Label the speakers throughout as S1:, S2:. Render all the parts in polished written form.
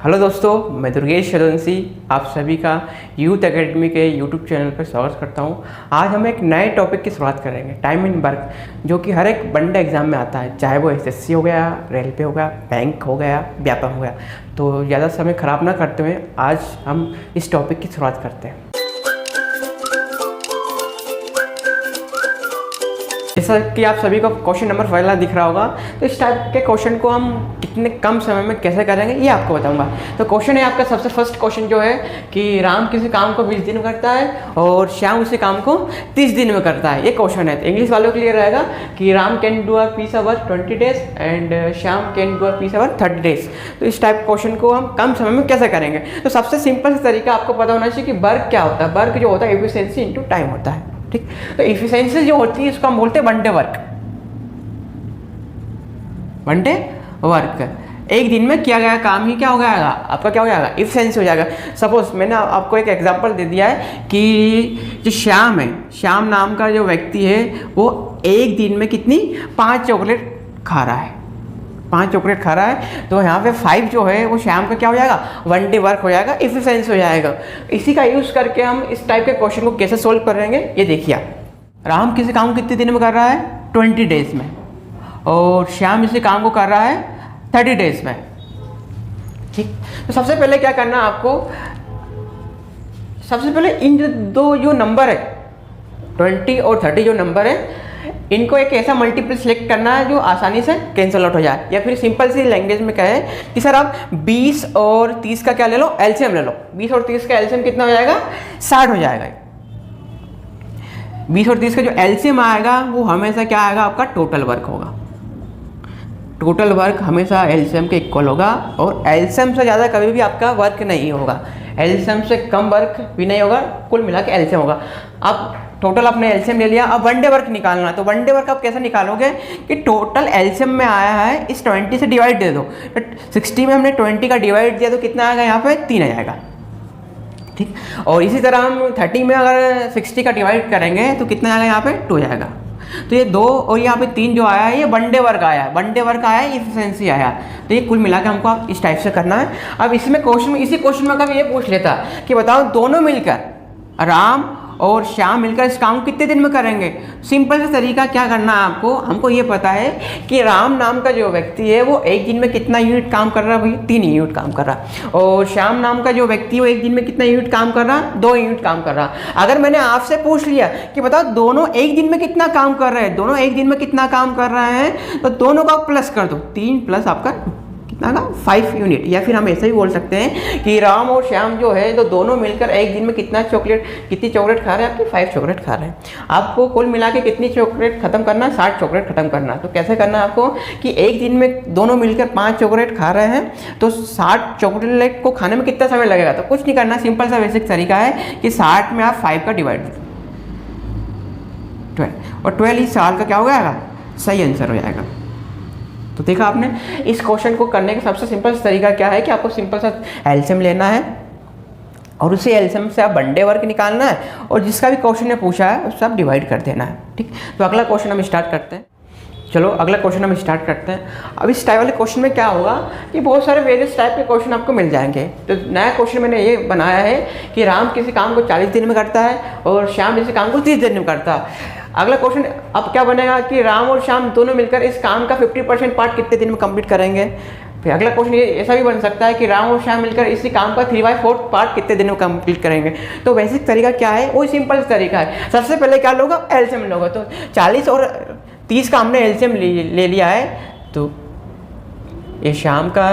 S1: Hello दोस्तों, मैं दुर्गेश यदुवंशी आप सभी का यूथ एकेडमी के यूट्यूब चैनल पर स्वागत करता हूं। आज हम एक नए टॉपिक की शुरुआत करेंगे, टाइम इन वर्क, जो कि हर एक वनडे एग्जाम में आता है, चाहे वो एसएससी हो गया, रेलवे हो गया, बैंक हो गया, व्यापम हो गया। तो ज़्यादा समय ख़राब ना करते हुए आज हम इस टॉपिक की शुरुआत करते हैं। जैसा कि आप सभी को क्वेश्चन नंबर पहला दिख रहा होगा, तो इस टाइप के क्वेश्चन को हम कितने कम समय में कैसे करेंगे ये आपको बताऊंगा। तो क्वेश्चन है आपका सबसे फर्स्ट क्वेश्चन जो है कि राम किसी काम को 20 दिन में करता है और श्याम उसी काम को 30 दिन में करता है। ये क्वेश्चन है। तो इंग्लिश वालों के लिए रहेगा कि Ram can do a peace over 20 days and Shyam can do a peace over 30 days. तो इस टाइप क्वेश्चन को हम कम समय में कैसे करेंगे? तो सबसे सिंपल सा तरीका आपको पता होना चाहिए कि वर्क क्या होता है। वर्क जो होता है एफिशिएंसी इनटू टाइम होता है, ठीक। तो एफिशिएंसी जो होती है इसको हम बोलते हैं one day work. One day work, एक दिन में किया गया काम ही क्या हो जाएगा आपका, क्या हो जाएगा, एफिशिएंसी हो जाएगा। सपोज मैंने आपको एक एग्जांपल दे दिया है कि जो श्याम है, श्याम नाम का जो व्यक्ति है वो एक दिन में कितनी 5 चॉकलेट खा रहा है, 5 चॉकलेट खा रहा है। तो यहाँ पे 5 जो है वो शाम का क्या हो जाएगा, वन डे वर्क हो जाएगा, एफिशिएंसी हो जाएगा। इसी का यूज़ करके हम इस टाइप के क्वेश्चन को कैसे सोल्व करेंगे ये देखिए आप। राम किसी काम को कितने दिन में कर रहा है, 20 डेज में, और श्याम इसी काम को कर रहा है 30 डेज में, ठीक। तो सबसे पहले क्या करना है आपको, सबसे पहले इन दो जो नंबर है 20 और 30 जो नंबर है, इनको एक ऐसा मल्टीपल सेलेक्ट करना है जो आसानी से कैंसिल आउट हो जाए। या फिर सिंपल सी लैंग्वेज में कहे कि सर आप 20 और 30 का क्या ले लो, एलसीएम ले लो। 20 और 30 का एलसीएम कितना हो जाएगा, 60 हो जाएगा। 20 और 30 का जो एलसीएम आएगा वो हमेशा क्या आएगा, आपका टोटल वर्क होगा। टोटल वर्क हमेशा एलसीएम के इक्वल होगा, और एलसीएम से ज़्यादा कभी भी आपका वर्क नहीं होगा, एलसीएम से कम वर्क भी नहीं होगा, कुल मिला के एलसीएम होगा। अब टोटल आपने एलसीएम ले लिया, अब वन डे वर्क निकालना है। तो वन डे वर्क आप कैसे निकालोगे कि टोटल एलसीएम में आया है, इस 20 से डिवाइड दे दो। तो 60 में हमने 20 का डिवाइड दिया तो कितना आएगा, यहाँ पे 3 आ जाएगा, ठीक। और इसी तरह हम 30 में अगर 60 का डिवाइड करेंगे तो कितना आएगा, यहाँ पे 2 जाएगा। तो ये 2 और यहाँ पे 3 जो आया है ये वन डे वर्क आया है, वन डे वर्क आया है, एफिशिएंसी आया। तो ये कुल मिला के हमको इस टाइप से करना है। अब इसमें क्वेश्चन में, इसी क्वेश्चन में कभी ये पूछ लेता कि बताओ दोनों मिलकर राम और श्याम मिलकर इस काम को कितने दिन में करेंगे। सिंपल सा तरीका क्या करना है आपको, हमको ये पता है कि राम नाम का जो व्यक्ति है वो एक दिन में कितना यूनिट काम कर रहा है, भैया 3 यूनिट काम कर रहा है। और श्याम नाम का जो व्यक्ति है वो एक दिन में कितना यूनिट काम कर रहा है, 2 यूनिट काम कर रहा है। अगर मैंने आपसे पूछ लिया कि बताओ दोनों एक दिन में कितना काम कर रहे हैं, दोनों एक दिन में कितना काम कर रहे हैं, तो दोनों का प्लस कर दो, 3 प्लस आपका कितना का 5 यूनिट। या फिर हम ऐसे ही बोल सकते हैं कि राम और श्याम जो है तो दोनों मिलकर एक दिन में कितनी चॉकलेट खा रहे हैं, आपकी 5 चॉकलेट खा रहे हैं। आपको कुल मिला के कितनी चॉकलेट खत्म करना है, 60 चॉकलेट खत्म करना है। तो कैसे करना है आपको कि एक दिन में दोनों मिलकर 5 चॉकलेट खा रहे हैं, तो 60 चॉकलेट को खाने में कितना समय लगेगा। तो कुछ नहीं करना, सिंपल सा बेसिक तरीका है कि 60 में आप 5 का डिवाइड दो 12, और 12 इस साल का क्या हो जाएगा, सही आंसर हो जाएगा। तो देखा आपने, इस क्वेश्चन को करने का सबसे सिंपल तरीका क्या है कि आपको सिंपल सा एलसीएम लेना है और उसी एलसीएम से आप वन डे वर्क निकालना है, और जिसका भी क्वेश्चन ने पूछा है उससे आप डिवाइड कर देना है, ठीक। तो अगला क्वेश्चन हम स्टार्ट करते हैं। चलो अगला क्वेश्चन हम स्टार्ट करते हैं। अब इस टाइप वाले क्वेश्चन में क्या होगा कि बहुत सारे वेरियस टाइप के क्वेश्चन आपको मिल जाएंगे। तो नया क्वेश्चन मैंने ये बनाया है कि राम किसी काम को 40 दिन में करता है और श्याम किसी काम को 30 दिन में करता है। अगला क्वेश्चन अब क्या बनेगा कि राम और श्याम दोनों मिलकर इस काम का 50% पार्ट कितने दिन में कंप्लीट करेंगे। फिर अगला क्वेश्चन ये ऐसा भी बन सकता है कि राम और श्याम मिलकर इसी काम का 3/4 पार्ट कितने दिन में कंप्लीट करेंगे। तो बेसिक तरीका क्या है, वो सिंपल तरीका है। सबसे पहले क्या लोगा, एलसीएम लोगा। तो 40 और 30 का हमने एलसीएम ले लिया है, तो ये शाम का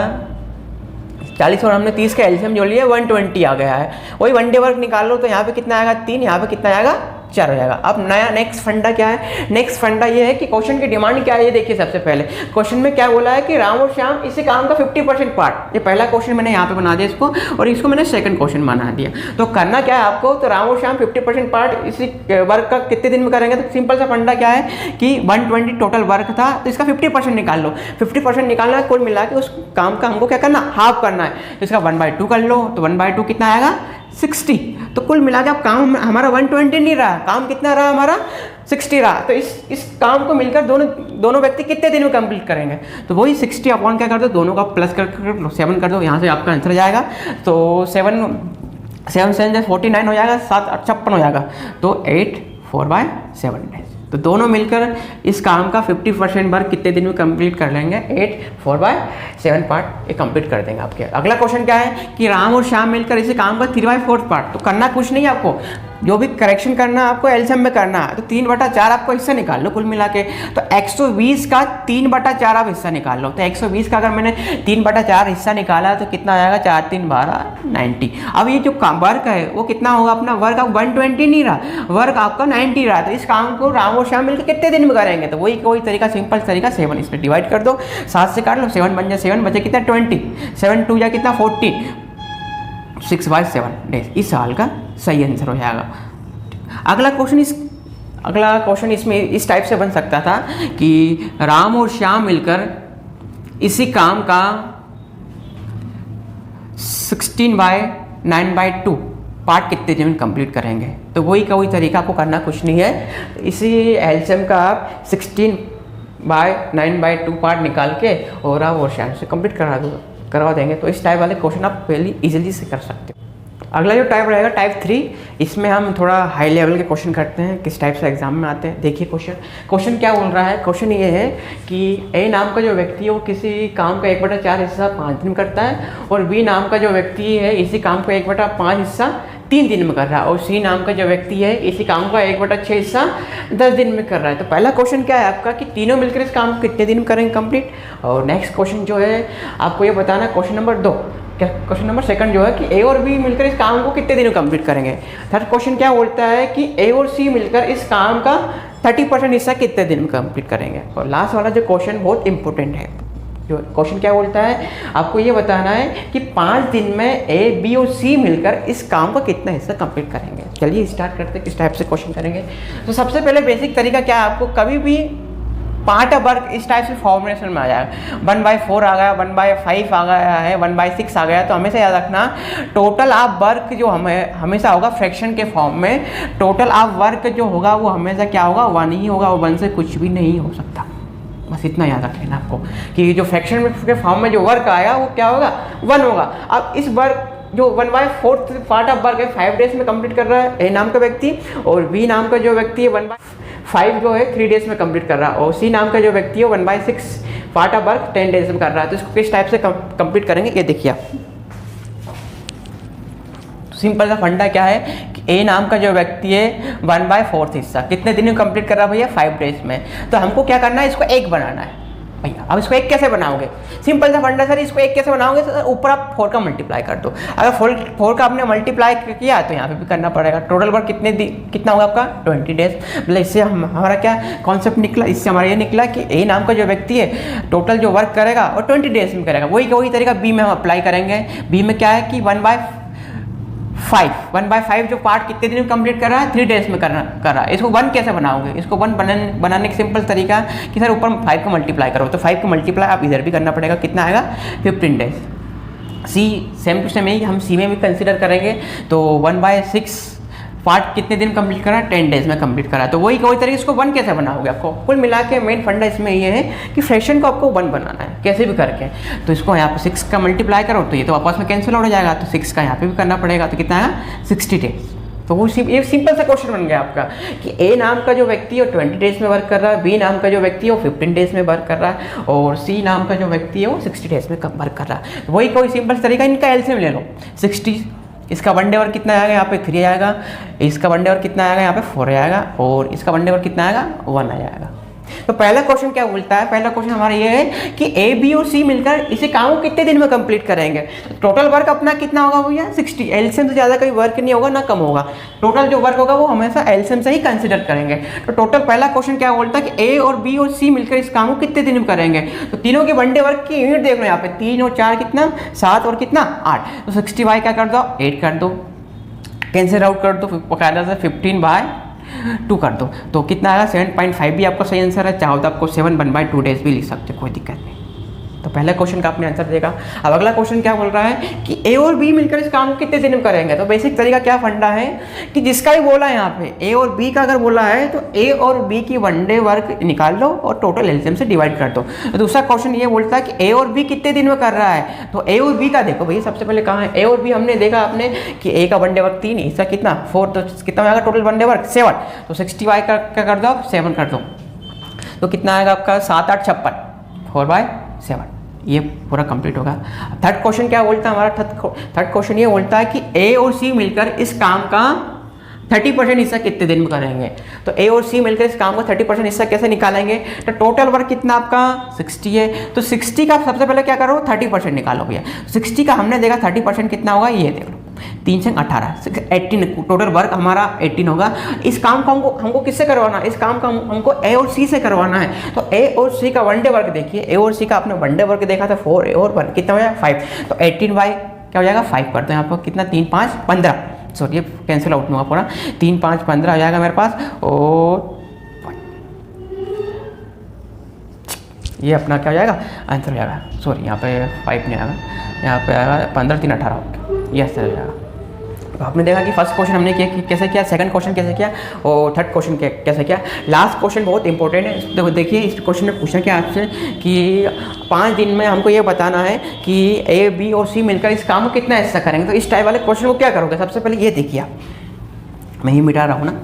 S1: 40 और हमने 30 का एलसीएम जो लिया 120 आ गया है। वही वन डे वर्क निकाल लो, तो यहाँ पे कितना आएगा, 3, यहाँ पे कितना आएगा, 4 हो जाएगा। अब नया नेक्स्ट फंडा क्या है, नेक्स्ट फंडा ये है कि क्वेश्चन की डिमांड क्या है। ये देखिए सबसे पहले क्वेश्चन में क्या बोला है कि राम और श्याम इसी काम का 50% पार्ट। ये पहला क्वेश्चन मैंने यहाँ पे बना दिया इसको, और इसको मैंने सेकंड क्वेश्चन बना दिया। तो करना क्या है आपको, तो राम और श्याम 50% पार्ट इसी वर्क का कितने दिन में करेंगे। तो सिंपल सा फंडा क्या है कि 120 टोटल वर्क था, तो इसका 50% निकाल लो। 50% निकालना है, कुल मिला के उस काम का हमको क्या करना, हाफ करना है। इसका 1/2 कर लो, तो 1/2 कितना आएगा, 60। तो कुल मिला के अब काम हमारा 120 नहीं रहा, काम कितना रहा हमारा 60 रहा, तो इस काम को मिलकर दोनों व्यक्ति कितने दिन में कंप्लीट करेंगे? तो वही 60 अपॉन क्या कर दो, दोनों का प्लस कर 7 कर दो, यहाँ से आपका आंसर जाएगा। तो 7 से 49 हो जाएगा, 7 56 हो जाएगा, तो 8 4/7 डेज। तो दोनों मिलकर इस काम का 50% वर्क कितने दिन में कंप्लीट कर लेंगे? 8 4/7 पार्ट ये कंप्लीट कर देंगे आपके। अगला क्वेश्चन क्या है कि राम और श्याम मिलकर इसे काम का 3/4 पार्ट। तो करना कुछ नहीं है आपको, जो भी करेक्शन करना है आपको एलसीएम में करना है। तो 3/4 आपको हिस्सा निकाल लो कुल मिला के। तो 120 का 3/4 आप हिस्सा निकाल लो। तो 120 का अगर मैंने 3/4 हिस्सा निकाला तो कितना आ जाएगा? 4 3 12 90। अब ये जो काम वर्क है वो कितना होगा अपना? वर्क आप 120 नहीं रहा, वर्क आपका 90 रहा। तो इस काम को राम और श्याम मिलकर कितने दिन में करेंगे? तो वही तरीका, सिंपल तरीका 7 इसमें डिवाइड कर दो, 7 से काट लो, 7 बन जाए 7 बचे कितना? 20, 7 2 या कितना? 14, 6/7 डेज। इस साल का सही आंसर हो जाएगा। अगला क्वेश्चन इसमें इस टाइप से बन सकता था कि राम और श्याम मिलकर इसी काम का 16/9/2 पार्ट कितने दिन में कंप्लीट करेंगे? तो वही का वही तरीका, आपको करना कुछ नहीं है। इसी एलसीएम का आप 16/9/2 पार्ट निकाल के और राम और श्याम से कंप्लीट करवा देंगे। तो इस टाइप वाले क्वेश्चन आप पहले इजीली से कर सकते हो। अगला जो टाइप रहेगा टाइप 3, इसमें हम थोड़ा हाई लेवल के क्वेश्चन करते हैं, किस टाइप से एग्जाम में आते हैं। देखिए क्वेश्चन क्या बोल रहा है। क्वेश्चन ये है कि ए नाम का जो व्यक्ति है वो किसी काम का 1/4 हिस्सा 5 दिन में करता है, और बी नाम का जो व्यक्ति है इसी काम का 1/5 हिस्सा 3 दिन में कर रहा है, और सी नाम का जो व्यक्ति है इसी काम का 1/6 हिस्सा 10 दिन में कर रहा है। तो पहला क्वेश्चन क्या है आपका कि तीनों मिलकर इस काम को कितने दिन में करेंगे कंप्लीट। और नेक्स्ट क्वेश्चन जो है आपको ये बताना, क्वेश्चन नंबर 2 क्या, क्वेश्चन नंबर सेकंड जो है कि ए और बी मिलकर इस काम को कितने दिन में कंप्लीट करेंगे। थर्ड क्वेश्चन क्या बोलता है कि ए और सी मिलकर इस काम का 30% हिस्सा कितने दिन में कंप्लीट करेंगे। और लास्ट वाला जो क्वेश्चन बहुत इंपॉर्टेंट है, जो क्वेश्चन क्या बोलता है आपको ये बताना है कि 5 दिन में ए बी और सी मिलकर इस काम का कितना हिस्सा कंप्लीट करेंगे। चलिए स्टार्ट करते हैं किस टाइप से क्वेश्चन करेंगे। तो सबसे पहले बेसिक तरीका क्या है, आपको कभी भी पार्ट ऑफ वर्क इस टाइप से फॉर्मुलेशन में आ जाएगा। 1/4 आ गया, 1/5 आ गया है, 1/6 आ गया, तो हमेशा याद रखना टोटल ऑफ वर्क जो हमेशा होगा फ्रैक्शन के फॉर्म में। टोटल ऑफ वर्क जो होगा वो हमेशा क्या होगा? 1 ही होगा, वो 1 से कुछ भी नहीं हो सकता। बस इतना याद रख लेना आपको कि जो फ्रैक्शन के फॉर्म में जो वर्क आएगा वो क्या होगा? 1 होगा। अब इस वर्क जो 1/4 पार्ट ऑफ वर्क है 5 डेज में कंप्लीट कर रहा है ए नाम का व्यक्ति, और बी नाम का जो व्यक्ति है 1/5 जो है 3 डेज में कंप्लीट कर रहा है, और सी नाम का जो व्यक्ति है 1/6 पार्ट ऑफ वर्क 10 डेज में कर रहा है। तो इसको किस टाइप से कंप्लीट करेंगे ये देखिए आप। सिंपल सा फंडा क्या है कि ए नाम का जो व्यक्ति है 1/4 हिस्सा कितने दिन में कंप्लीट कर रहा है भैया? 5 डेज में। तो हमको क्या करना है? इसको 1 बनाना है भैया। अब इसको 1 कैसे बनाओगे? सिंपल सा फंडा सर, इसको 1 कैसे बनाओगे? सर ऊपर आप 4 का मल्टीप्लाई कर दो। अगर 4 का आपने मल्टीप्लाई किया तो यहाँ पे भी करना पड़ेगा। टोटल वर्क कितना होगा आपका? 20 डेज। मतलब इससे हमारा क्या कॉन्सेप्ट निकला? इससे हमारा ये निकला कि ए नाम का जो व्यक्ति है टोटल जो वर्क करेगा वो 20 डेज में करेगा। वही तरीका बी में हम अप्लाई करेंगे। बी में क्या है कि 1/5 जो पार्ट कितने दिन में कंप्लीट कर रहा है? 3 डेज में कर रहा है। इसको 1 कैसे बनाओगे? इसको 1 बनाने का सिंपल तरीका कि सर ऊपर 5 को मल्टीप्लाई करो। तो 5 को मल्टीप्लाई आप इधर भी करना पड़ेगा, कितना आएगा? 15 days. C same to same ही हम सी में भी कंसिडर करेंगे। तो 1/6 पार्ट कितने दिन कंप्लीट करा? 10 डेज में कंप्लीट करा। तो वही तरीके इसको 1 कैसे बनाओगे? आपको कुल मिला के मेन फंडा इसमें ये है कि फ्रैक्शन को आपको 1 बनाना है कैसे भी करके। तो इसको यहाँ पे 6 का मल्टीप्लाई करो तो ये तो आपस में कैंसिल हो जाएगा, तो 6 का यहाँ पे भी करना पड़ेगा। तो कितना आएगा? 60 डेज। तो वो ये सिंपल सा क्वेश्चन बन गया आपका कि ए नाम का जो व्यक्ति है वो 20 डेज में वर्क कर रहा है, बी नाम का जो व्यक्ति है वो 15 डेज में वर्क कर रहा है, और सी नाम का जो व्यक्ति है वो 60 डेज में वर्क कर रहा है। वही कोई सिंपल तरीका, इनका एलसीएम ले लो। 60, इसका 1 डे वर्क कितना आएगा? यहाँ पे 3 आएगा। इसका 1 डे वर्क कितना आएगा? यहाँ पे 4 आएगा। और इसका 1 डे वर्क कितना आएगा? 1 आ जाएगा। तो पहला क्वेश्चन क्या बोलता है? पहला क्वेश्चन हमारा ये है कि ए बी और सी मिलकर इसे काम को कितने दिन में कंप्लीट करेंगे। टोटल वर्क अपना कितना होगा भैया? 60। एलसीएम से ज़्यादा कोई वर्क नहीं होगा ना कम होगा। टोटल जो वर्क होगा वो हमेशा एलसीएम से ही कंसिडर करेंगे। तो टोटल पहला क्वेश्चन क्या बोलता है कि ए और बी और सी मिलकर इस काम को कितने दिन में करेंगे। तो तीनों के 1 डे वर्क की यूनिट देख लो यहाँ पे, 3 और 4 कितना? 7 और कितना? 8। तो 60 क्या कर दो? 8 कर दो, कैंसिल आउट कर दो, बकायदा से 15/2 कर दो। तो कितना आएगा? 7.5 भी आपका सही आंसर है। चाहो तो आपको 7 1/2 डेज भी लिख सकते हो, कोई दिक्कत नहीं। तो पहले क्वेश्चन का आपने आंसर देगा। अब अगला क्वेश्चन क्या बोल रहा है कि ए और बी मिलकर इस काम को कितने दिन में करेंगे। तो बेसिक तरीका क्या फंडा है कि जिसका भी बोला है यहाँ पे ए और बी का अगर बोला है तो ए और बी की वनडे वर्क निकाल लो और टोटल एलसीएम से डिवाइड कर दो। तो दूसरा क्वेश्चन ये बोलता है कि ए और बी कितने दिन में कर रहा है। तो ए और बी का देखो भैया, सबसे पहले कहाँ है ए और बी, हमने देखा आपने कि ए का वनडे वर्क 3, इसका कितना 4, तो कितना आएगा टोटल वनडे वर्क 7। तो 60y का क्या कर दो आप 7 कर दो, तो कितना आएगा आपका 7 8 56, 4/7। ये पूरा कंप्लीट होगा। थर्ड क्वेश्चन क्या बोलता है हमारा, थर्ड क्वेश्चन ये बोलता है कि ए और सी मिलकर इस काम का 30% हिस्सा कितने दिन में करेंगे। तो ए और सी मिलकर इस काम का 30% हिस्सा कैसे निकालेंगे। तो टोटल वर्क कितना आपका 60 है, तो 60 का सबसे पहले क्या करो 30% निकालो भैया। 60 का हमने देखा 30% कितना होगा, ये देख लो 3 से 18 18, टोटल वर्क हमारा 18 होगा। इस काम को हमको किससे करवाना है, इस काम का हमको ए और सी से करवाना है। तो ए और सी का वनडे वर्क देखिए, ए और सी का आपने वनडे वर्क देखा था 4 और 1 कितना हो जाएगा 5। तो 18y क्या हो जाएगा 5 करते हैं आपको, कितना 3 5 15, सॉरी ये कैंसिल आउट होगा पूरा, 3 5 15 आ जाएगा मेरे पास। और ये अपना क्या हो जाएगा आंसर हो जाएगा, सॉरी यहाँ पे 5 नहीं आएगा, यहाँ पे आएगा 15 3 18 यस हो जाएगा। तो आपने देखा कि फर्स्ट क्वेश्चन हमने किया कि कैसे किया, सेकंड क्वेश्चन कैसे किया और थर्ड क्वेश्चन कैसे किया। लास्ट क्वेश्चन बहुत इंपॉर्टेंट है। तो देखिए इस क्वेश्चन में पूछना क्या आपसे कि 5 दिन में हमको ये बताना है कि ए बी और सी मिलकर इस काम को कितना हिस्सा करेंगे। तो इस टाइप वाले क्वेश्चन को क्या करोगे, सबसे पहले ये देखिए आप, मैं ही मिटा रहा हूँ ना,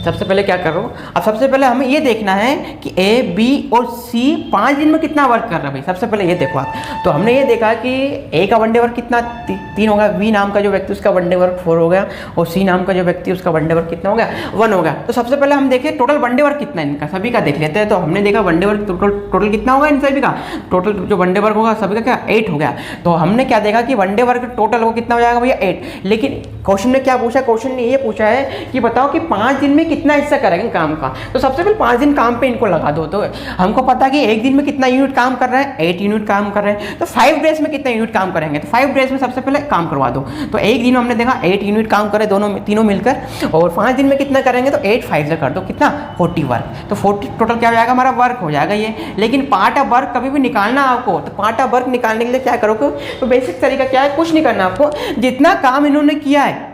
S1: सबसे पहले क्या कर रहा हूँ। अब सबसे पहले हमें ये देखना है कि ए बी और सी 5 दिन में कितना वर्क कर रहा है भाई। सबसे पहले ये देखो आप, तो हमने ये देखा कि ए का वनडे वर्क कितना 3 होगा, बी नाम का जो व्यक्ति उसका वनडे वर्क 4 हो गया और सी नाम का जो व्यक्ति उसका वनडे वर्क कितना हो गया 1 हो गया। तो सबसे पहले हम देखें टोटल वनडे वर्क कितना है इनका, सभी का देख लेते हैं। तो हमने देखा वनडे वर्क टोटल कितना होगा इन सभी का, टोटल जो वनडे वर्क होगा सभी का क्या 8 हो गया। तो हमने क्या देखा कि वनडे वर्क टोटल वो कितना हो जाएगा भैया 8। लेकिन क्वेश्चन ने क्या पूछा, क्वेश्चन ने ये पूछा है कि बताओ कि 5 दिन में कितना हिस्सा करेंगे काम का। तो सबसे पहले 5 दिन काम पे इनको लगा दो। तो हमको पता है कि एक दिन में कितना यूनिट काम कर रहे हैं, 8 यूनिट काम कर रहे हैं। तो 5 डेज में कितना यूनिट काम करेंगे, तो 5 डेज में सबसे पहले काम करवा दो। तो एक दिन हमने देखा 8 यूनिट काम करे तीनों मिलकर, और 5 दिन में कितना करेंगे तो 8 5 से कर दो कितना 40 वर्क। तो 40 टोटल क्या हो जाएगा हमारा वर्क हो जाएगा ये। लेकिन पार्ट ऑफ वर्क कभी भी निकालना आपको, तो पार्ट ऑफ वर्क निकालने के लिए क्या करोगे, तो बेसिक तरीका क्या है, कुछ नहीं करना आपको, जितना काम इन्होंने किया है,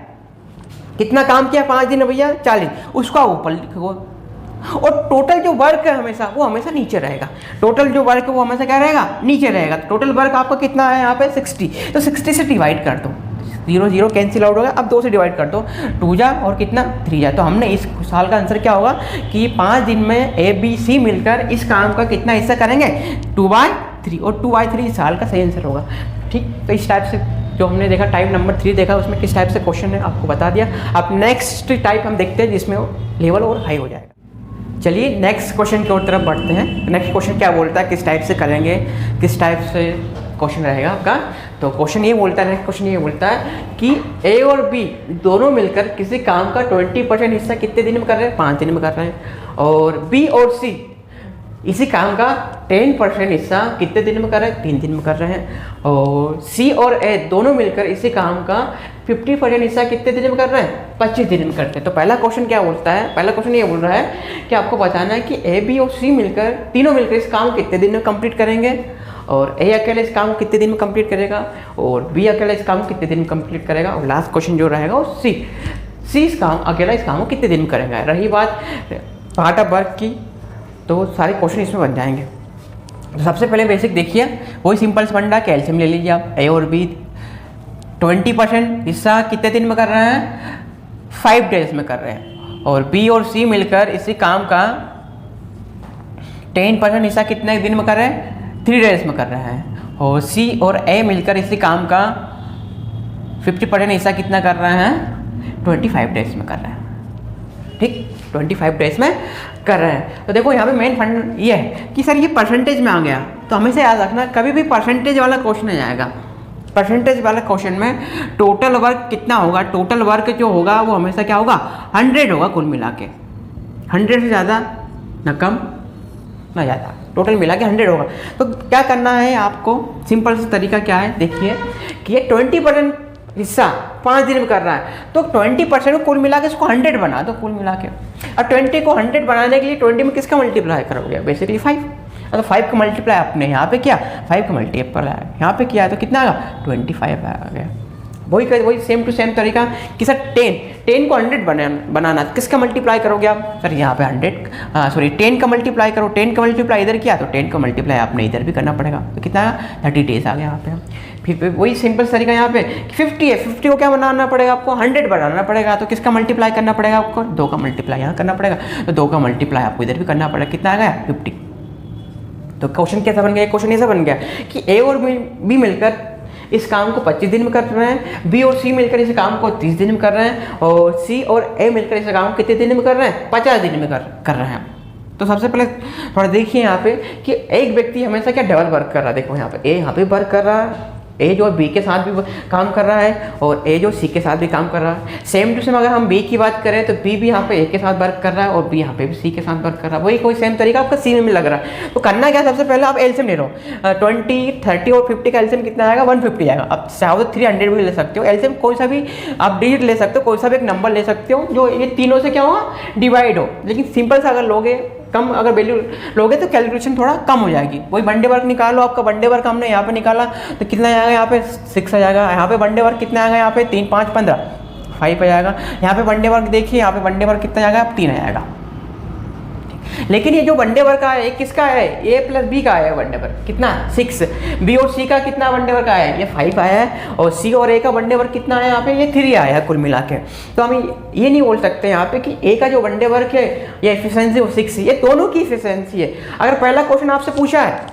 S1: कितना काम किया 5 दिन भैया 40, उसका ऊपर लिखो। और टोटल जो वर्क है हमेशा वो हमेशा नीचे रहेगा, टोटल जो वर्क है वो हमेशा क्या रहेगा नीचे रहेगा। टोटल वर्क आपका कितना है यहाँ पे 60, तो 60 से डिवाइड कर दो, 0 0 कैंसिल आउट हो गया। अब 2 से डिवाइड कर दो, 2 जा और कितना 3 जा। तो हमने इस साल का आंसर क्या होगा कि 5 दिन में ए बी सी मिलकर इस काम का कितना हिस्सा करेंगे 2/3, और 2/3 इस साल का सही आंसर होगा। ठीक, तो इस टाइप से जो हमने देखा टाइप नंबर 3 देखा, उसमें किस टाइप से क्वेश्चन है आपको बता दिया। अब नेक्स्ट टाइप हम देखते हैं जिसमें वो लेवल और हाई हो जाएगा। चलिए नेक्स्ट क्वेश्चन की ओर तरफ बढ़ते हैं। नेक्स्ट क्वेश्चन क्या बोलता है, किस टाइप से करेंगे, किस टाइप से क्वेश्चन रहेगा आपका। तो क्वेश्चन ये बोलता है, नेक्स्ट क्वेश्चन ये बोलता है कि ए और बी दोनों मिलकर किसी काम का 20% हिस्सा कितने दिन में कर रहे हैं, 5 दिन में कर रहे हैं। और बी और सी इसी काम का 10% हिस्सा कितने दिन में कर रहे हैं, 3 दिन में कर रहे हैं। और सी और ए दोनों मिलकर इसी काम का 50% हिस्सा कितने दिन में कर रहे हैं, 25 दिन में करते हैं। तो पहला क्वेश्चन क्या बोलता है, पहला क्वेश्चन ये बोल रहा है कि आपको बताना है कि ए बी और सी मिलकर तीनों मिलकर इस काम कितने दिन में कंप्लीट करेंगे, और ए अकेले इस काम को कितने दिन में कंप्लीट करेगा, और बी अकेला इस काम को कितने दिन में कंप्लीट करेगा, और लास्ट क्वेश्चन जो रहेगा वो सी इस काम अकेला इस काम को कितने दिन में करेगा। रही बात पार्ट ऑफ वर्क की, तो सारे क्वेश्चन इसमें बन जाएंगे। तो सबसे पहले बेसिक देखिए, वही सिंपल सा फंडा, कैल्शियम ले लीजिए आप। ए और बी 20% हिस्सा कितने दिन में कर रहे हैं, 5 डेज में कर रहे हैं। और बी और सी मिलकर इसी काम का 10% हिस्सा कितने दिन में कर रहे हैं, 3 डेज में कर रहे हैं। और सी और ए मिलकर इसी काम का 50% हिस्सा कितना कर रहे हैं, 25 डेज में कर रहे हैं। ठीक, 25 डेज में कर रहे हैं। तो देखो यहाँ पे मेन फंड ये है कि सर ये परसेंटेज में आ गया, तो हमेशा याद रखना कभी भी परसेंटेज वाला क्वेश्चन नहीं आएगा। परसेंटेज वाला क्वेश्चन में टोटल वर्क कितना होगा, टोटल वर्क जो होगा वो हमेशा क्या होगा 100 होगा कुल मिला के, 100 से ज़्यादा ना कम ना ज़्यादा, टोटल मिला के 100 होगा। तो क्या करना है आपको, सिंपल सा तरीका क्या है देखिए कि ये 20% हिस्सा 5 दिन में कर रहा है, तो 20% को कुल मिला के इसको 100 बना दो कुल मिला के। अब 20 को 100 बनाने के लिए 20 में किसका मल्टीप्लाई करोगे, बेसिकली 5। तो 5 का मल्टीप्लाई आपने यहाँ पे किया, 5 का मल्टीप्लाई यहाँ पे किया तो कितना आएगा 25 आ गया। वही सेम टू सेम तरीका कि सर 10 को 100 बनाना किसका मल्टीप्लाई करोगे आप, सर यहाँ पे 10 का मल्टीप्लाई करो, 10 का मल्टीप्लाई इधर किया तो 10 का मल्टीप्लाई आपने इधर भी करना पड़ेगा, तो कितना आया 30 डेज आ गया यहाँ पे। फिर वही सिंपल तरीका यहाँ पे 50 है, 50 को क्या बनाना पड़ेगा आपको 100 बनाना पड़ेगा, तो किसका मल्टीप्लाई करना पड़ेगा आपको 2 का मल्टीप्लाई यहाँ करना पड़ेगा, तो 2 का मल्टीप्लाई आपको इधर भी करना पड़ेगा, कितना आ गया 50। तो क्वेश्चन कैसा बन गया, क्वेश्चन ऐसा बन गया कि ए और बी मिलकर इस काम को 25 दिन में कर रहे हैं, बी और सी मिलकर इस काम को 30 दिन में कर रहे हैं, और सी और ए मिलकर इस काम को कितने दिन में कर रहे हैं 50 दिन में कर रहे हैं। तो सबसे पहले थोड़ा देखिए यहाँ पे कि एक व्यक्ति हमेशा क्या डबल वर्क कर रहा है। देखो यहाँ पे ए यहाँ पे वर्क कर रहा है, ए जो बी के साथ भी काम कर रहा है और ए जो सी के साथ भी काम कर रहा है। सेम टू सेम अगर हम बी की बात करें तो बी भी यहाँ पे ए के साथ वर्क कर रहा है और बी यहाँ पे भी सी के साथ वर्क कर रहा है। वही कोई सेम तरीका आपका सी में लग रहा है। तो करना क्या, सबसे पहले आप एलसीएम ले लो, 20, 30 और 50 का एलसीएम कितना आएगा 150 आएगा। अब चाहो तो 300 भी ले सकते हो, एलसीएम कोई सा भी आप डिजिट ले सकते हो, कोई सा भी एक नंबर ले सकते हो जो ये तीनों से क्या होगा डिवाइड हो। लेकिन सिंपल सा अगर लोगे, कम अगर वैल्यू लोगे तो कैलकुलेशन थोड़ा कम हो जाएगी। वही वनडे वर्क निकालो, आपका वनडे वर्क हमने यहाँ पे निकाला तो कितना आएगा यहाँ पे 6 आ जाएगा। यहाँ पे वनडे वर्क कितना आएगा, यहाँ पे 3, 5, 15 5 आ जाएगा। यहाँ पे वनडे वर्क देखिए, यहाँ पे वनडे वर्क कितना आएगा 3 आ जाएगा। लेकिन ये जो वनडे वर्क का है किसका है, ए प्लस बी का है वनडे वर्क कितना 6, बी और सी का कितना वनडे वर्क आया है ये 5 आया है, और सी और ए का वनडे वर्क कितना आया यहाँ पे ये 3 आया है कुल मिला के। तो हम ये नहीं बोल सकते यहाँ पे कि ए का जो वनडे वर्क है ये एफिशिएंसी और 6 ये दोनों की एफिशिएंसी है। अगर पहला क्वेश्चन आपसे पूछा है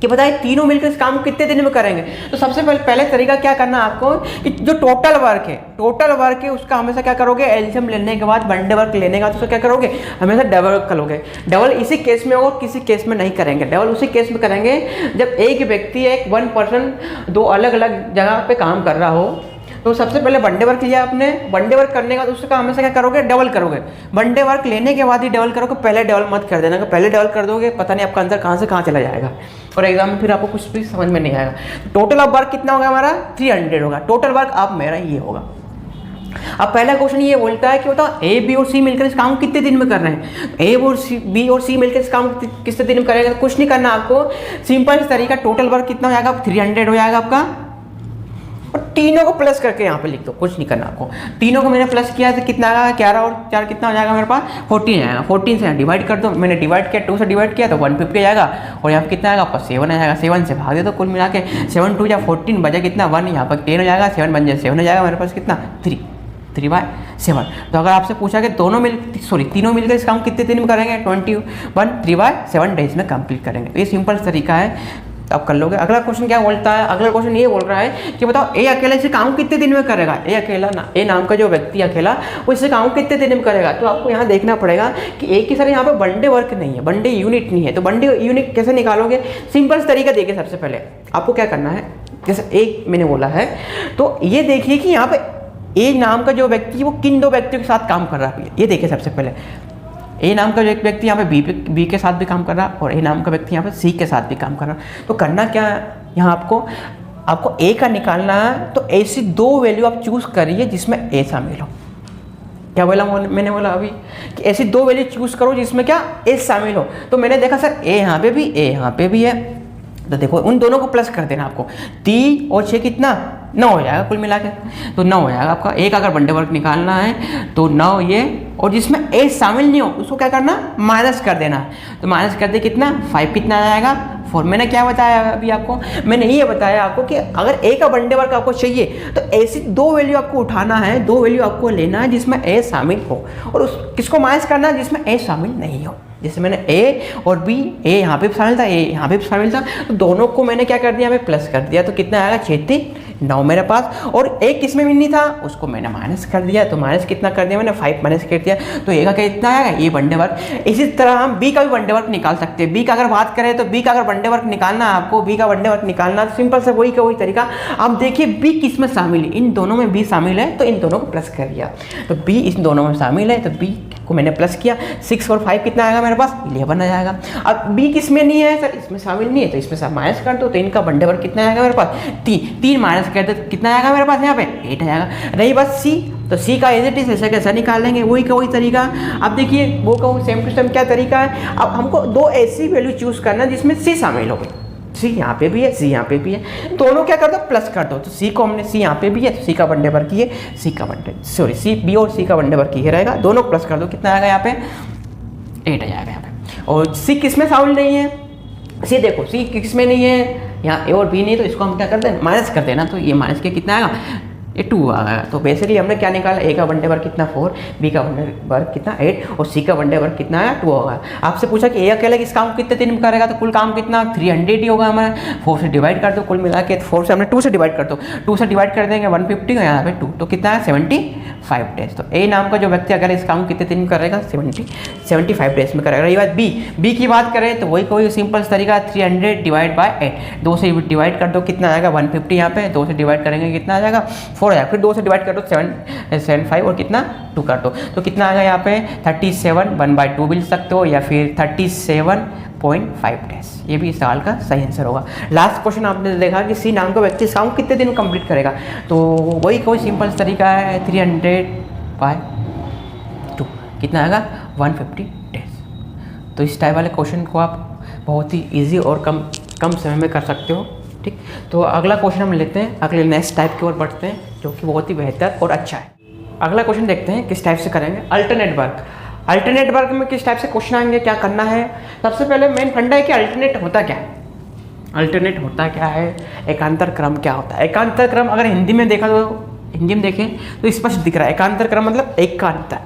S1: कि बताइए तीनों मिलकर इस काम को कितने दिन में करेंगे, तो सबसे पहले तरीका क्या करना आपको कि जो टोटल वर्क है उसका हमेशा क्या करोगे, एलसीएम लेने के बाद वनडे वर्क लेने का तो उसका क्या करोगे हमेशा डबल करोगे। डबल इसी केस में होगा, किसी केस में नहीं करेंगे। डबल उसी केस में करेंगे जब एक व्यक्ति एक 1 पर्सन 2 अलग अलग जगह पे काम कर रहा हो। तो सबसे पहले वनडे वर्क लिया आपने, वनडे वर्क करने का उसका हमेशा क्या करोगे डबल करोगे। वनडे वर्क लेने के बाद ही डबल करोगे, पहले डबल मत कर देना, पहले डबल कर दोगे पता नहीं आपका आंसर कहाँ से कहाँ चला जाएगा और एग्जाम में फिर आपको कुछ भी समझ में नहीं आएगा। टोटल ऑफ वर्क कितना होगा हमारा 300 होगा, टोटल वर्क आप मेरा ये होगा। अब पहला क्वेश्चन ये बोलता है कि बताओ ए बी और सी मिलकर इस काम को कितने दिन में कर रहे हैं। ए और सी बी और सी मिलकर इस काम को कितने दिन में करेंगे, तो कुछ नहीं करना आपको, सिंपल तरीका टोटल वर्क कितना हो जाएगा 300 हो जाएगा आपका, और तीनों को प्लस करके यहाँ पे लिख दो, कुछ नहीं करना आपको। तीनों को मैंने प्लस किया तो कितना आएगा 11 और 4 कितना हो जाएगा मेरे पास 14 आएगा। 14 से डिवाइड कर दो, मैंने डिवाइड किया 2 से डिवाइड किया तो 150 आएगा, और यहाँ पे कितना आएगा आपका 7 आ जाएगा। 7 से भाग दे तो कुल मिला के 7 2 या 14 बजे कितना 1, यहाँ पर 10 हो जाएगा, 7 बन जाए 7 हो जाएगा मेरे पास कितना 3/7। तो अगर आपसे पूछा कि तीनों मिलकर इस काम कितने दिन में करेंगे 21 3/7 डेज में कंप्लीट करेंगे। तो ये सिंपल तरीका है, आप कर लोगे। अगला क्वेश्चन क्या बोलता है, अगला क्वेश्चन ये बोल रहा है कि बताओ ए अकेला इसे काम कितने दिन में करेगा। ए अकेला ना, ए नाम का जो व्यक्ति अकेला वो इसे काम कितने दिन में करेगा। तो आपको यहाँ देखना पड़ेगा कि ए की सर यहाँ पे वनडे वर्क नहीं है, वनडे यूनिट नहीं है, तो वनडे यूनिट कैसे निकालोगे। सिंपल तरीका देखिए, सबसे पहले आपको क्या करना है, जैसे ए मैंने बोला है तो ये देखिए कि यहाँ पे ए नाम का जो व्यक्ति वो किन 2 व्यक्तियों के साथ काम कर रहा है। ये देखिए सबसे पहले ए नाम का जो एक व्यक्ति यहाँ पे बी के साथ भी काम कर रहा है और ए नाम का व्यक्ति यहाँ पे सी के साथ भी काम कर रहा है। तो करना क्या है यहाँ आपको ए का निकालना है, तो ऐसी 2 वैल्यू आप चूज करिए जिसमें ए शामिल हो। क्या बोला मैंने बोला अभी कि ऐसी 2 वैल्यू चूज करो जिसमें क्या ए शामिल हो। तो मैंने देखा सर ए यहाँ पे भी ए यहाँ पे भी है, तो देखो उन दोनों को प्लस कर देना आपको। 3 और 6 कितना 9 हो जाएगा कुल मिला के, तो 9 हो जाएगा आपका। एक अगर वनडे वर्क निकालना है तो 9 ये, और जिसमें ए शामिल नहीं हो उसको क्या करना माइनस कर देना। तो माइनस कर दे कितना 5 कितना आ जाएगा 4। मैंने क्या बताया अभी आपको, मैंने ये बताया आपको कि अगर ए का वनडे वर्क आपको चाहिए तो ऐसी 2 वैल्यू आपको उठाना है, 2 वैल्यू आपको लेना है जिसमें ए शामिल हो, और उस किसको माइनस करना है जिसमें ए शामिल नहीं हो। जैसे मैंने ए और बी, ए यहाँ पे भी शामिल था, ए यहाँ पे भी शामिल था, तो दोनों को मैंने क्या कर दिया, मैं प्लस कर दिया। तो कितना आएगा 6 9 मेरे पास, और एक किसमें भी नहीं था उसको मैंने माइनस कर दिया। तो माइनस कितना कर दिया मैंने 5 माइनस कर दिया, तो ए का कितना आएगा ये वनडे वर्क। इसी तरह हम बी का भी वनडे वर्क निकाल सकते हैं। बी का अगर बात करें तो बी का अगर वनडे वर्क निकालना है आपको, बी का वनडे वर्क निकालना तो सिंपल से वही का वही तरीका। आप देखिए बी किस में शामिल है, इन दोनों में बी शामिल है तो इन दोनों को प्लस कर दिया। तो बी इन दोनों में शामिल है तो बी को मैंने प्लस किया, 6 और 5 कितना आएगा मेरे पास 11 आ जाएगा। अब बी किस में नहीं है सर, इसमें शामिल नहीं है, तो इसमें माइनस कर दो, तो इनका वनडे वर्क कितना आएगा मेरे पास 3 माइनस कर दो तो कितना आएगा मेरे पास यहाँ पे 8 आएगा। रही बात सी, तो सी का एज इट इज ऐसा कैसा निकालेंगे, वही का वही तरीका। अब देखिए वो का वो सेम टू सेम क्या तरीका है, अब हमको दो ऐसी वैल्यू चूज करना जिसमें सी शामिल हो गई, सी यहाँ पे भी है सी यहाँ पे भी है, दोनों क्या कर दो प्लस कर दो, तो सी को हमने सी यहाँ पे भी है तो सी का वनडे वर्क ये सी का वनडे सी बी और सी का वनडे वर्क ये रहेगा, दोनों प्लस कर दो कितना आएगा यहाँ पे 8 आ जाएगा यहाँ पे। और सी किस में शामिल नहीं है, सी देखो सी किस में नहीं है, यहाँ ए और बी नहीं, तो इसको हम क्या करते हैं माइनस कर देना, तो ये माइनस के कितना आएगा ये 2 आ गया। तो बेसिकली हमने क्या निकाला, ए का वनडे वर्क कितना 4, बी का वनडे वर्क कितना 8 और सी का वनडे वर्क कितना आया 2 होगा। आपसे पूछा कि ए अकेले इस काम कितने दिन में करेगा, तो कुल काम कितना 300 ही होगा हमारा, 4 से डिवाइड कर दो, कुल मिला के 4 से हमने 2 से डिवाइड कर दो, 2 से डिवाइड कर देंगे 150 और यहाँ पे 2, तो कितना है 75 डेज। तो ए नाम का जो व्यक्ति अगर इस काम कितने दिन में करेगा 75 डेज में करेगा। रही बात बी की बात करें तो वही कोई सिंपल तरीका 300 डिवाइड बाय 8, 2 से डिवाइड कर दो कितना आएगा 150, यहाँ पे 2 से डिवाइड करेंगे कितना आ जाएगा 4 आएगा, फिर 2 से डिवाइड कर दो 75 और कितना 2 कर दो, तो कितना आएगा यहाँ पे 37 1/2 भी लिख सकते हो या फिर 37.5 डेज। ये भी इस सवाल का सही आंसर होगा। लास्ट क्वेश्चन आपने देखा कि सी नाम का व्यक्ति इस काम कितने दिन में कंप्लीट करेगा, तो वही कोई सिंपल तरीका है 300/2 कितना आएगा 150 डेज। तो इस टाइप वाले क्वेश्चन को आप बहुत ही ईजी और कम समय में कर सकते हो। ठीक, तो अगला क्वेश्चन हम लेते हैं, अगले नेक्स्ट टाइप की ओर बढ़ते हैं जो कि बहुत ही बेहतर और अच्छा है। अगला क्वेश्चन देखते हैं किस टाइप से करेंगे, अल्टरनेट वर्क। अल्टरनेट वर्क में किस टाइप से क्वेश्चन आएंगे, क्या करना है। सबसे पहले मेन फंडा है कि अल्टरनेट होता क्या है, अल्टरनेट होता क्या है, एकांतर क्रम क्या होता है। एकांतर क्रम अगर हिंदी में देखा तो हिंदी में देखें तो स्पष्ट दिख रहा है, एकांतर क्रम मतलब एक का अंतर,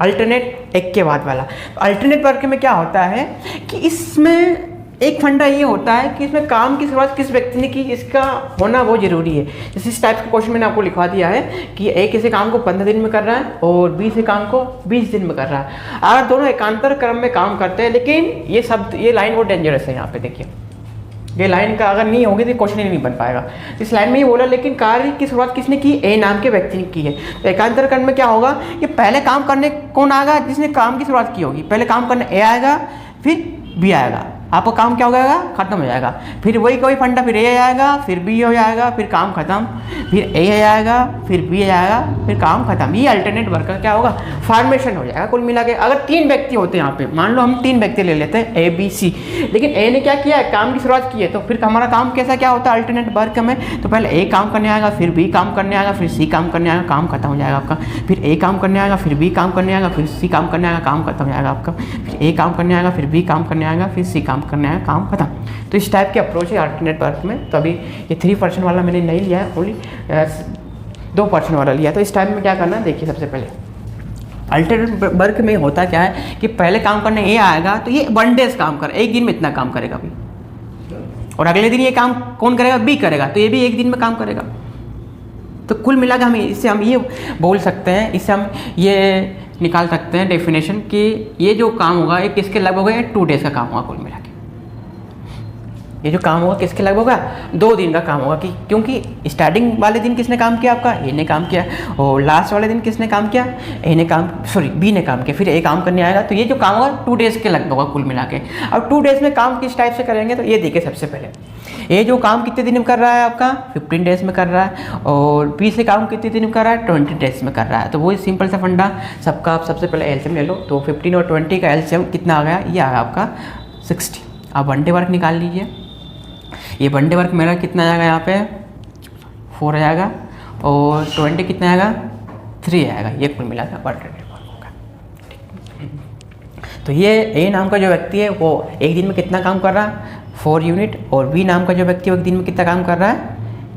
S1: अल्टरनेट एक के बाद वाला। अल्टरनेट वर्क में क्या होता है कि इसमें एक फंडा ये होता है कि इसमें काम की शुरुआत किस व्यक्ति ने की, इसका होना वो जरूरी है। जैसे इस टाइप का क्वेश्चन मैंने आपको लिखवा दिया है कि ए किसी काम को 15 दिन में कर रहा है और बी से काम को 20 दिन में कर रहा है। अगर दोनों एकांतर क्रम में काम करते हैं, लेकिन ये लाइन बहुत डेंजरस है। यहाँ पे देखिए ये लाइन का अगर नहीं होगी तो क्वेश्चन ही नहीं बन पाएगा। इस लाइन में ये बोला लेकिन कार्य की शुरुआत किसने की, ए नाम के व्यक्ति ने की है। तो एकांतर क्रम में क्या होगा कि पहले काम करने कौन आएगा, जिसने काम की शुरुआत की होगी। पहले काम करने ए आएगा फिर बी आएगा, आपका काम क्या हो जाएगा खत्म हो जाएगा। फिर वही कोई फंडा, फिर ए आएगा फिर बी हो जाएगा, फिर काम खत्म, फिर ए आएगा फिर बी आएगा, फिर काम खत्म। ये अल्टरनेट वर्क का क्या होगा फॉर्मेशन हो जाएगा। कुल मिला के अगर 3 व्यक्ति होते हैं यहाँ पे, मान लो हम 3 व्यक्ति ले लेते हैं ए बी सी, लेकिन ए ने क्या किया है काम की शुरुआत की है, तो फिर हमारा काम कैसा क्या होता है अल्टरनेट वर्क में, तो पहले ए काम करने आएगा फिर बी काम करने आएगा फिर सी काम करने आएगा, काम खत्म हो जाएगा आपका। फिर ए काम करने आएगा फिर बी काम करने आएगा फिर सी काम करने आएगा, काम खत्म हो जाएगा आपका। फिर ए काम करने आएगा फिर बी काम करने आएगा फिर सी काम करने आएगा, काम खत्म। तो इस टाइप के अप्रोच है अल्टरनेट वर्क में। तो अभी ये 3% वाला मैंने नहीं लिया है, ओनली 2% वाला लिया। तो इस टाइप में क्या करना है देखिए, सबसे पहले अल्टरनेट वर्क में होता क्या है कि पहले काम करने ये आएगा तो ये 1 डेज काम कर, एक दिन में इतना काम करेगा अभी, और अगले दिन ये काम कौन करेगा बी करेगा, तो ये भी एक दिन में काम करेगा। तो कुल मिलाकर हम इससे हम ये बोल सकते हैं, इससे हम ये निकाल सकते हैं डेफिनेशन कि ये जो काम होगा ये किसके लगभग होगा, 2 डेज का काम होगा कुल मिला के। ये जो काम होगा किसके लगभग होगा 2 दिन का काम होगा, कि क्योंकि स्टार्टिंग वाले दिन किसने काम किया आपका ए ने काम किया, और लास्ट वाले दिन किसने काम किया ए ने काम बी ने काम किया, फिर ए काम करने आएगा। तो ये जो काम होगा 2 डेज के लगभग होगा कुल मिला के। अब 2 डेज में काम किस टाइप से करेंगे, तो ये देखिए सबसे पहले ये जो काम कितने दिन में कर रहा है आपका 15 डेज में कर रहा है, और बी से काम कितने दिन में कर रहा है 20 डेज में कर रहा है। तो वही सिंपल सा फंडा सबका, आप सबसे पहले एलसीएम ले लो। तो 15 और 20 का एलसीएम कितना आ गया, ये आ गया आपका 60। आप वन डे वर्क निकाल लीजिए, ये वन डे वर्क मेरा कितना आएगा यहाँ पे 4 आएगा, और 20 कितना आएगा 3 आएगा। ये कुल मिला के वन डे वर्क होगा। तो ये ए नाम का जो व्यक्ति है वो एक दिन में कितना काम कर रहा है 4 यूनिट, और बी नाम का जो व्यक्ति है एक दिन में कितना काम कर रहा है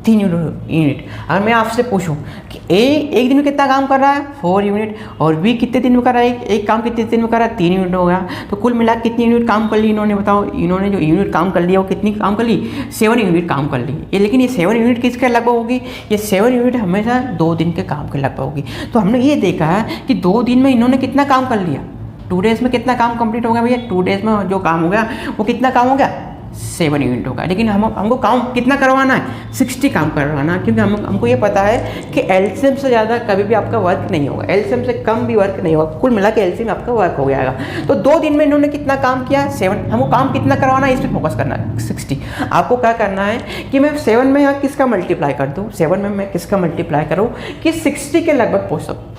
S1: 3 यूनिट। अगर मैं आपसे पूछूं कि ए एक दिन में कितना काम कर रहा है 4 यूनिट, और बी कितने दिन में कर रहा है एक काम कितने दिन में कर रहा है 3 यूनिट हो गया, तो कुल मिला कितनी यूनिट काम कर ली इन्होंने, बताओ। इन्होंने जो यूनिट काम कर लिया वो कितनी काम कर ली 7 यूनिट काम कर ली ये। लेकिन ये 7 यूनिट किसके लगभग होगी, ये 7 यूनिट हमेशा 2 दिन के काम के लगभग होगी। तो हमने ये देखा है कि 2 दिन में इन्होंने कितना काम कर लिया, 2 डेज में कितना काम कंप्लीट हो गया भैया, 2 डेज में जो काम हो गया वो कितना काम हो गया 7 यूनिट होगा। लेकिन हमको काम कितना करवाना है, 60 काम करवाना है, क्योंकि हमको ये पता है कि एलसीएम से ज़्यादा कभी भी आपका वर्क नहीं होगा, एलसीएम से कम भी वर्क नहीं होगा, कुल मिला के एलसीएम आपका वर्क हो जाएगा। तो 2 दिन में इन्होंने कितना काम किया, 7। हमको काम कितना करवाना है, इस पर फोकस करना है, 60। आपको क्या करना है कि मैं 7 में यहाँ किसका मल्टीप्लाई कर दूँ, 7 में मैं किसका मल्टीप्लाई करूँ कि 60 के लगभग पहुँच सकूँ।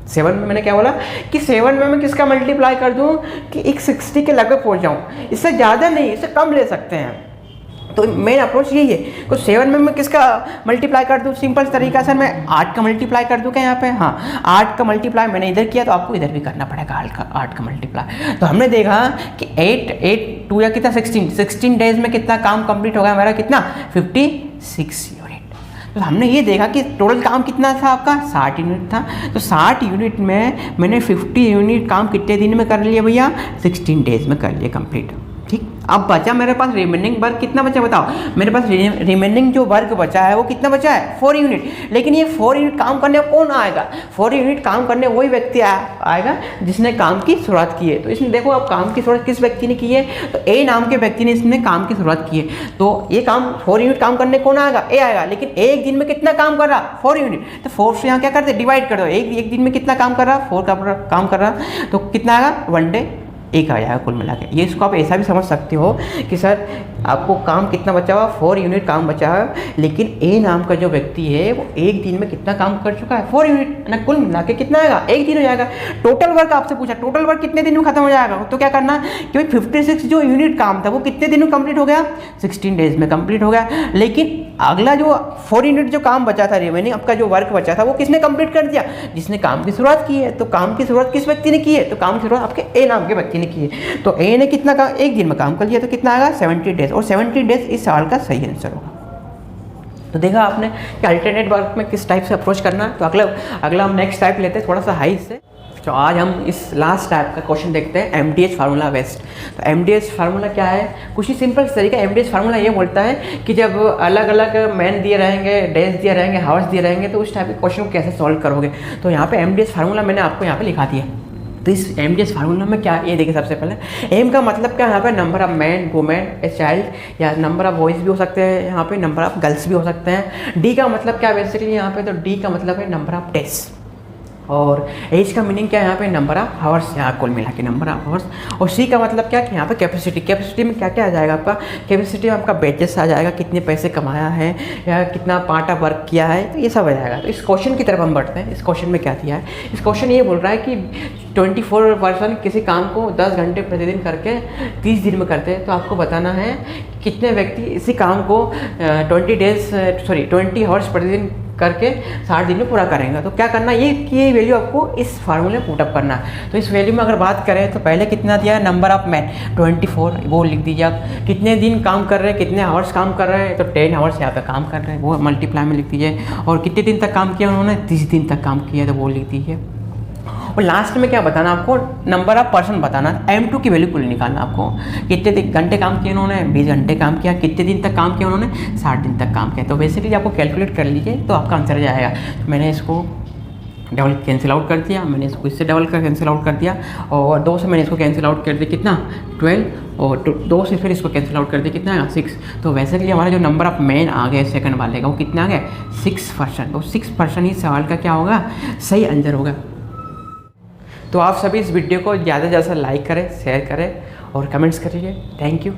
S1: 7 में मैंने क्या बोला कि 7 में मैं किसका मल्टीप्लाई कर दूं कि एक 60 के लगभग पहुंच जाऊं, इससे ज़्यादा नहीं, इससे कम ले सकते हैं। तो मेन अप्रोच यही है कि 7 में मैं किसका मल्टीप्लाई कर दूं, सिंपल तरीका से मैं 8 का मल्टीप्लाई कर दूं क्या यहाँ पे, हाँ 8 का मल्टीप्लाई मैंने इधर किया तो आपको इधर भी करना पड़ेगा 8 का मल्टीप्लाई। तो हमने देखा कि 8 2 या कितना 16 डेज में कितना काम कंप्लीट होगा हमारा, कितना 56 यूनिट। तो हमने ये देखा कि टोटल काम कितना था आपका, 60 यूनिट था। तो 60 यूनिट में मैंने 50 यूनिट काम कितने दिन में कर लिया भैया, 16 डेज में कर लिया कंप्लीट। ठीक, अब बचा मेरे पास रिमेनिंग वर्क कितना बचा बताओ, मेरे पास रिमेनिंग जो वर्क बचा है वो कितना बचा है, 4 यूनिट। लेकिन ये 4 यूनिट काम करने कौन आएगा, 4 यूनिट काम करने वही व्यक्ति आएगा जिसने काम की शुरुआत की है। तो इसमें देखो अब काम की शुरुआत किस व्यक्ति ने की है, तो ए नाम के व्यक्ति ने इसने काम की शुरुआत की है। तो ये काम 4 यूनिट काम करने कौन आएगा, ए आएगा। लेकिन एक दिन में कितना काम कर रहा, 4 यूनिट। तो 4 से यहाँ क्या करते, डिवाइड कर दो, एक दिन में कितना काम कर रहा, 4 का काम कर रहा, तो कितना आएगा, 1 डे 1 आ जाएगा कुल मिला के। ये इसको आप ऐसा भी समझ सकते हो कि सर आपको काम कितना बचा हुआ, 4 यूनिट काम बचा है, लेकिन ए नाम का जो व्यक्ति है वो एक दिन में कितना काम कर चुका है, 4 यूनिट ना, कुल मिला के कितना आएगा, एक दिन हो जाएगा। टोटल वर्क आपसे पूछा, टोटल वर्क कितने दिन में खत्म हो जाएगा, तो क्या करना, क्योंकि 56 जो यूनिट काम था वो कितने दिन में कंप्लीट हो गया, 16 डेज में कंप्लीट हो गया। लेकिन अगला जो 4 यूनिट जो काम बचा था, रिमेनिंग आपका जो वर्क बचा था, वो किसने कंप्लीट कर दिया, जिसने काम की शुरुआत की है। तो काम की शुरुआत किस व्यक्ति ने की है, तो काम की शुरुआत आपके ए नाम के व्यक्ति ने की है। तो ए ने कितना काम, एक दिन में काम कर लिया, तो कितना आएगा, 70 डेज। और 70 डेज इस साल का सही आंसर होगा। तो देखा आपने कि अल्टरनेट वर्क में किस टाइप से अप्रोच करना है। तो अगला हम नेक्स्ट टाइप लेते हैं थोड़ा सा हाई से। तो आज हम इस लास्ट टाइप का क्वेश्चन देखते हैं, MDH फार्मूला बेस्ड। तो MDH फार्मूला क्या है, कुछ ही सिंपल तरीका। MDH फार्मूला ये बोलता है कि जब अलग अलग मैन दिए रहेंगे, डेज दिए रहेंगे, हावर्स दिए रहेंगे, तो उस टाइप के क्वेश्चन को कैसे सॉल्व करोगे। तो यहाँ पे MDH फार्मूला मैंने आपको यहाँ पे लिखा दिया। तो इस MDH फार्मूला में क्या, ये देखिए सबसे पहले एम का मतलब क्या है, यहाँ पे number of man, women, a child, या नंबर ऑफ बॉयज़ भी हो सकते हैं, यहाँ पे नंबर ऑफ गर्ल्स भी हो सकते हैं। डी का मतलब क्या बेसिकली यहाँ पे, तो डी का मतलब है नंबर ऑफ डेज। और एच का मीनिंग क्या है यहाँ पे, नंबर ऑफ हावर्स, यहाँ कुल मिला के नंबर ऑफ हावर्स। और सी का मतलब क्या कि यहाँ पे कैपेसिटी, कैपेसिटी में क्या क्या आ जाएगा आपका, कैपेसिटी में आपका बेचेस आ जाएगा, कितने पैसे कमाया है या कितना पार्ट ऑफ वर्क किया है, तो ये सब आ जाएगा। तो इस क्वेश्चन की तरफ हम बढ़ते हैं। इस क्वेश्चन में क्या दिया है, इस क्वेश्चन ये बोल रहा है कि 24 पर्सन किसी काम को 10 घंटे प्रतिदिन करके 30 दिन में करते हैं। तो आपको बताना है कितने व्यक्ति इसी काम को 20 आवर्स प्रतिदिन करके 60 दिन में पूरा करेंगे। तो क्या करना ये कि ये वैल्यू आपको इस फार्मूले में पुटअप करना है। तो इस वैल्यू में अगर बात करें तो पहले कितना दिया है, नंबर ऑफ मैन 24, वो लिख दीजिए आप। कितने दिन काम कर रहे हैं, कितने आवर्स काम कर रहे हैं, तो 10 आवर्स यहाँ पे काम कर रहे हैं, वो मल्टीप्लाई में लिख दीजिए। और कितने दिन तक काम किया उन्होंने, 30 दिन तक काम किया, तो वो लिख दीजिए। और लास्ट में क्या बताना आपको, नंबर ऑफ पर्सन बताना, M2 की वैल्यू कुल निकालना आपको। कितने घंटे काम किए उन्होंने, 20 घंटे काम किया। कितने दिन तक काम किया उन्होंने, 60 दिन तक काम किया। तो बेसिकली आपको कैलकुलेट कर लीजिए तो आपका आंसर जाएगा। तो मैंने इसको डबल कैंसिल आउट कर दिया, मैंने इसको इससे डबल कर कैंसिल आउट कर दिया, और 2 से मैंने इसको कैंसिल आउट कर दिया, कितना 12, और 2 से फिर इसको कैंसिल आउट कर दिया, कितना आएगा 6। तो वैसे कि हमारा जो नंबर ऑफ मैन आ गया सेकंड वाले का, वो कितना आ गया 6%। तो 6% ही सवाल का क्या होगा, सही आंसर होगा। तो आप सभी इस वीडियो को ज़्यादा से ज़्यादा लाइक करें, शेयर करें और कमेंट्स करिए। Thank you.